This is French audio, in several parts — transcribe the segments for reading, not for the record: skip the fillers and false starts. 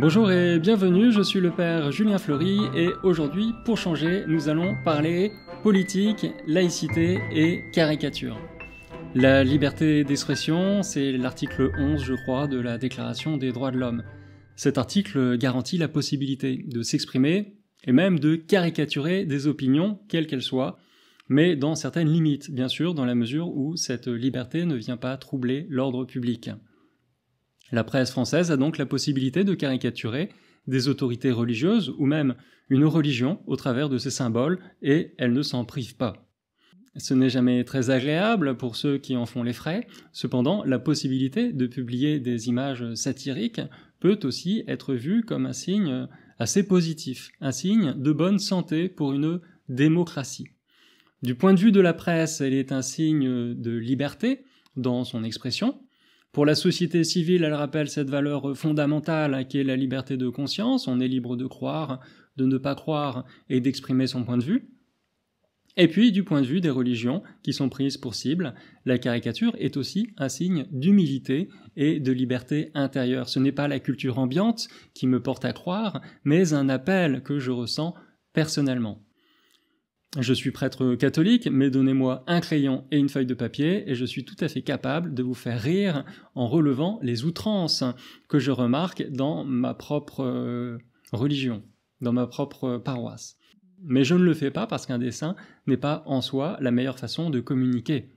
Bonjour et bienvenue, je suis le père Julien Fleury et aujourd'hui, pour changer, nous allons parler politique, laïcité et caricature. La liberté d'expression, c'est l'article 11, je crois, de la Déclaration des droits de l'homme. Cet article garantit la possibilité de s'exprimer et même de caricaturer des opinions, quelles qu'elles soient, mais dans certaines limites, bien sûr, dans la mesure où cette liberté ne vient pas troubler l'ordre public. La presse française a donc la possibilité de caricaturer des autorités religieuses ou même une religion au travers de ses symboles et elle ne s'en prive pas. Ce n'est jamais très agréable pour ceux qui en font les frais, cependant la possibilité de publier des images satiriques peut aussi être vue comme un signe assez positif, un signe de bonne santé pour une démocratie. Du point de vue de la presse, elle est un signe de liberté dans son expression. Pour la société civile, elle rappelle cette valeur fondamentale qui est la liberté de conscience. On est libre de croire, de ne pas croire et d'exprimer son point de vue. Et puis, du point de vue des religions qui sont prises pour cible, la caricature est aussi un signe d'humilité et de liberté intérieure. Ce n'est pas la culture ambiante qui me porte à croire, mais un appel que je ressens personnellement. Je suis prêtre catholique, mais donnez-moi un crayon et une feuille de papier et je suis tout à fait capable de vous faire rire en relevant les outrances que je remarque dans ma propre religion, dans ma propre paroisse. Mais je ne le fais pas parce qu'un dessin n'est pas en soi la meilleure façon de communiquer.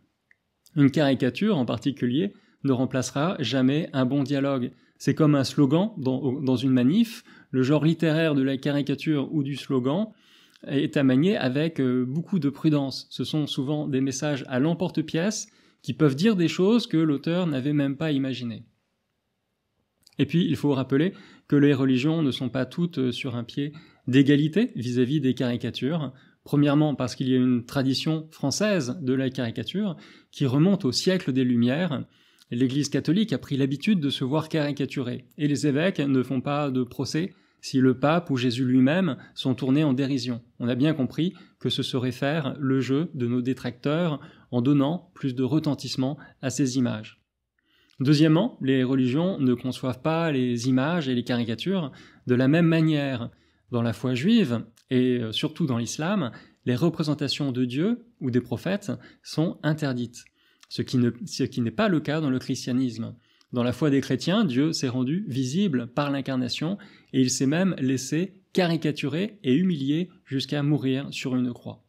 Une caricature en particulier ne remplacera jamais un bon dialogue. C'est comme un slogan dans une manif, le genre littéraire de la caricature ou du slogan est à manier avec beaucoup de prudence. Ce sont souvent des messages à l'emporte-pièce qui peuvent dire des choses que l'auteur n'avait même pas imaginées. Et puis, il faut rappeler que les religions ne sont pas toutes sur un pied d'égalité vis-à-vis des caricatures. Premièrement, parce qu'il y a une tradition française de la caricature qui remonte au siècle des Lumières. L'Église catholique a pris l'habitude de se voir caricaturer, et les évêques ne font pas de procès si le pape ou Jésus lui-même sont tournés en dérision. On a bien compris que ce serait faire le jeu de nos détracteurs en donnant plus de retentissement à ces images. Deuxièmement, les religions ne conçoivent pas les images et les caricatures de la même manière. Dans la foi juive, et surtout dans l'islam, les représentations de Dieu ou des prophètes sont interdites, ce qui n'est pas le cas dans le christianisme. Dans la foi des chrétiens, Dieu s'est rendu visible par l'incarnation et il s'est même laissé caricaturer et humilier jusqu'à mourir sur une croix.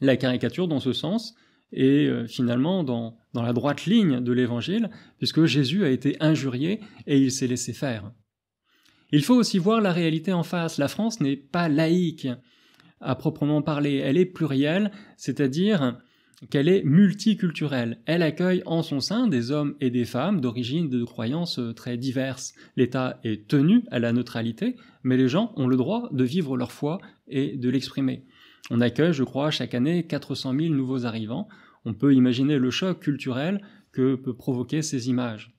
La caricature, dans ce sens, est finalement dans la droite ligne de l'Évangile, puisque Jésus a été injurié et il s'est laissé faire. Il faut aussi voir la réalité en face. La France n'est pas laïque à proprement parler, elle est plurielle, c'est-à-dire qu'elle est multiculturelle. Elle accueille en son sein des hommes et des femmes d'origines et de croyances très diverses. L'État est tenu à la neutralité, mais les gens ont le droit de vivre leur foi et de l'exprimer. On accueille, je crois, chaque année 400 000 nouveaux arrivants. On peut imaginer le choc culturel que peut provoquer ces images.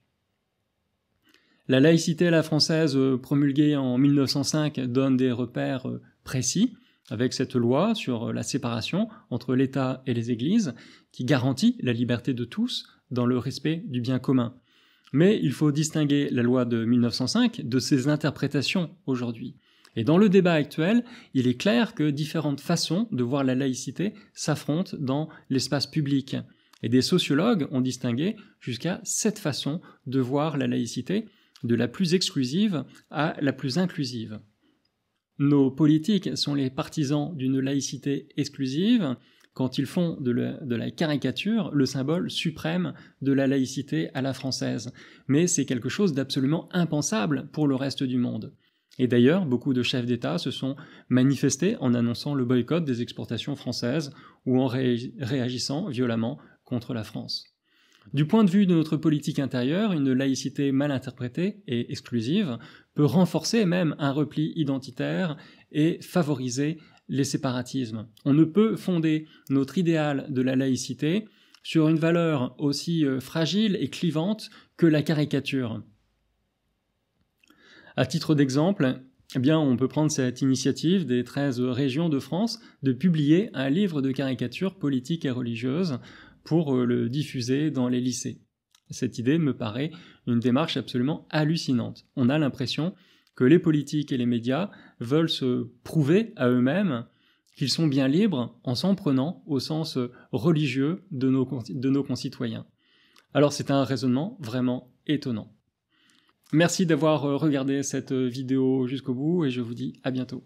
La laïcité à la française promulguée en 1905 donne des repères précis, avec cette loi sur la séparation entre l'État et les églises, qui garantit la liberté de tous dans le respect du bien commun. Mais il faut distinguer la loi de 1905 de ses interprétations aujourd'hui. Et dans le débat actuel, il est clair que différentes façons de voir la laïcité s'affrontent dans l'espace public. Et des sociologues ont distingué jusqu'à 7 façons de voir la laïcité, de la plus exclusive à la plus inclusive. Nos politiques sont les partisans d'une laïcité exclusive quand ils font de la caricature le symbole suprême de la laïcité à la française. Mais c'est quelque chose d'absolument impensable pour le reste du monde. Et d'ailleurs, beaucoup de chefs d'État se sont manifestés en annonçant le boycott des exportations françaises ou en réagissant violemment contre la France. Du point de vue de notre politique intérieure, une laïcité mal interprétée et exclusive peut renforcer même un repli identitaire et favoriser les séparatismes. On ne peut fonder notre idéal de la laïcité sur une valeur aussi fragile et clivante que la caricature. À titre d'exemple, on peut prendre cette initiative des 13 régions de France de publier un livre de caricatures politiques et religieuses pour le diffuser dans les lycées. Cette idée me paraît une démarche absolument hallucinante. On a l'impression que les politiques et les médias veulent se prouver à eux-mêmes qu'ils sont bien libres en s'en prenant au sens religieux de nos concitoyens. Alors c'est un raisonnement vraiment étonnant. Merci d'avoir regardé cette vidéo jusqu'au bout et je vous dis à bientôt.